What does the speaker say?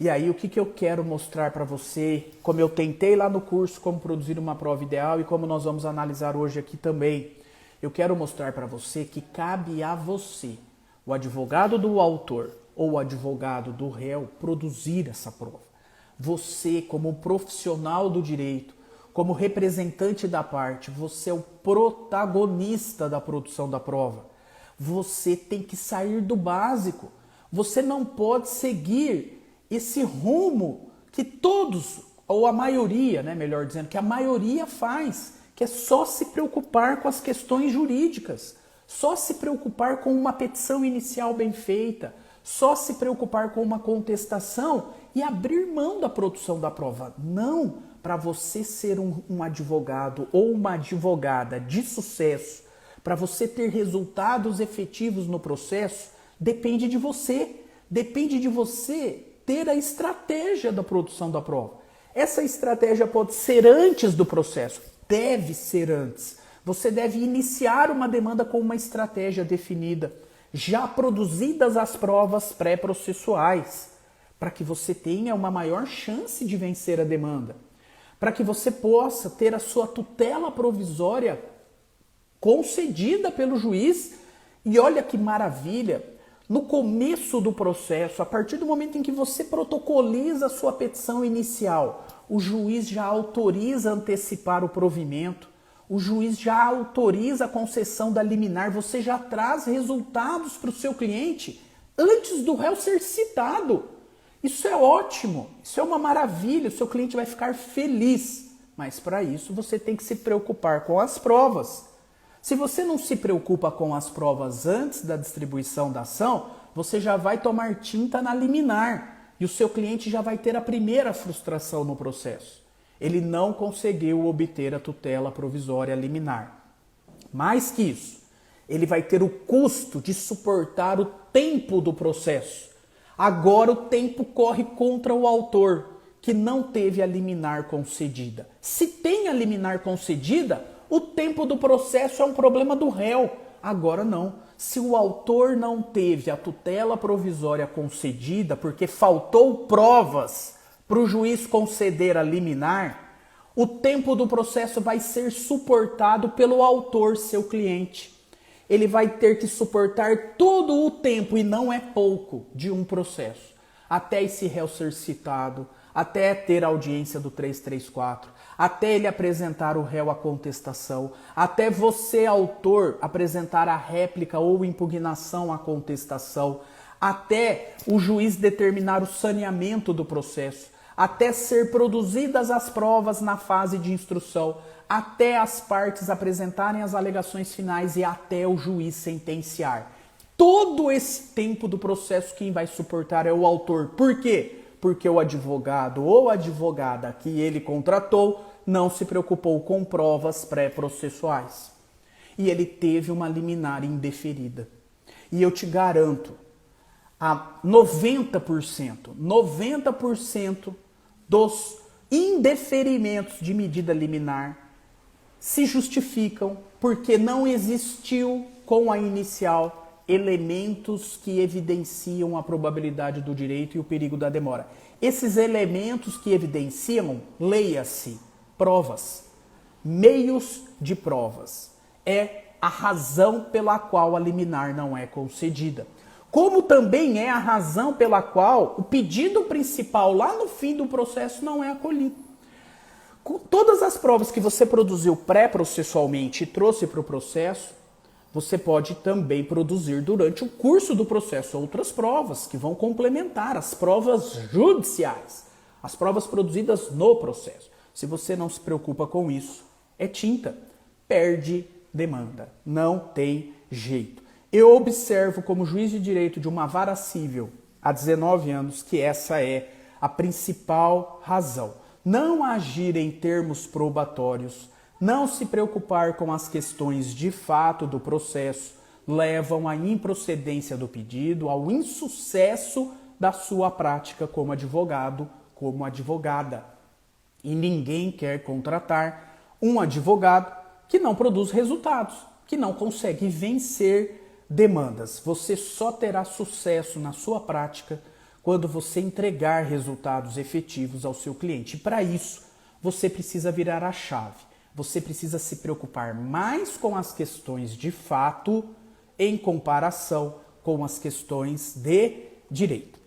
E aí o que eu quero mostrar para você, como eu tentei lá no curso como produzir uma prova ideal e como nós vamos analisar hoje aqui também. Eu quero mostrar para você que cabe a você, o advogado do autor ou o advogado do réu, produzir essa prova. Você, como profissional do direito, como representante da parte, você é o protagonista da produção da prova. Você tem que sair do básico. Você não pode seguir esse rumo que todos, ou a maioria, né, melhor dizendo, que a maioria faz, que é só se preocupar com as questões jurídicas, só se preocupar com uma petição inicial bem feita, só se preocupar com uma contestação e abrir mão da produção da prova. Não, para você ser um advogado ou uma advogada de sucesso, para você ter resultados efetivos no processo, depende de você. Depende de você ter a estratégia da produção da prova. Essa estratégia pode ser antes do processo, deve ser antes. Você deve iniciar uma demanda com uma estratégia definida, já produzidas as provas pré-processuais, para que você tenha uma maior chance de vencer a demanda, para que você possa ter a sua tutela provisória concedida pelo juiz. E olha que maravilha, no começo do processo, a partir do momento em que você protocoliza a sua petição inicial, o juiz já autoriza antecipar o provimento, o juiz já autoriza a concessão da liminar, você já traz resultados para o seu cliente antes do réu ser citado. Isso é ótimo, isso é uma maravilha, o seu cliente vai ficar feliz, mas para isso você tem que se preocupar com as provas. Se você não se preocupa com as provas antes da distribuição da ação, você já vai tomar tinta na liminar e o seu cliente já vai ter a primeira frustração no processo. Ele não conseguiu obter a tutela provisória liminar. Mais que isso, ele vai ter o custo de suportar o tempo do processo. Agora o tempo corre contra o autor, que não teve a liminar concedida. Se tem a liminar concedida, o tempo do processo é um problema do réu. Agora não. Se o autor não teve a tutela provisória concedida porque faltou provas para o juiz conceder a liminar, o tempo do processo vai ser suportado pelo autor, seu cliente. Ele vai ter que suportar todo o tempo, e não é pouco, de um processo, até esse réu ser citado, até ter a audiência do 334, até ele apresentar o réu à contestação, até você, autor, apresentar a réplica ou impugnação à contestação, até o juiz determinar o saneamento do processo, até ser produzidas as provas na fase de instrução, até as partes apresentarem as alegações finais e até o juiz sentenciar. Todo esse tempo do processo quem vai suportar é o autor. Por quê? Porque o advogado ou advogada que ele contratou não se preocupou com provas pré-processuais. E ele teve uma liminar indeferida. E eu te garanto, a 90% dos indeferimentos de medida liminar se justificam porque não existiu com a inicial elementos que evidenciam a probabilidade do direito e o perigo da demora. Esses elementos que evidenciam, leia-se, provas, meios de provas. É a razão pela qual a liminar não é concedida. Como também é a razão pela qual o pedido principal lá no fim do processo não é acolhido. Com todas as provas que você produziu pré-processualmente e trouxe para o processo, você pode também produzir durante o curso do processo outras provas que vão complementar as provas judiciais, as provas produzidas no processo. Se você não se preocupa com isso, é tinta, perde demanda, não tem jeito. Eu observo como juiz de direito de uma vara civil há 19 anos que essa é a principal razão. Não agir em termos probatórios, não se preocupar com as questões de fato do processo, levam à improcedência do pedido, ao insucesso da sua prática como advogado, como advogada. E ninguém quer contratar um advogado que não produz resultados, que não consegue vencer demandas. Você só terá sucesso na sua prática quando você entregar resultados efetivos ao seu cliente. E para isso, você precisa virar a chave. Você precisa se preocupar mais com as questões de fato em comparação com as questões de direito.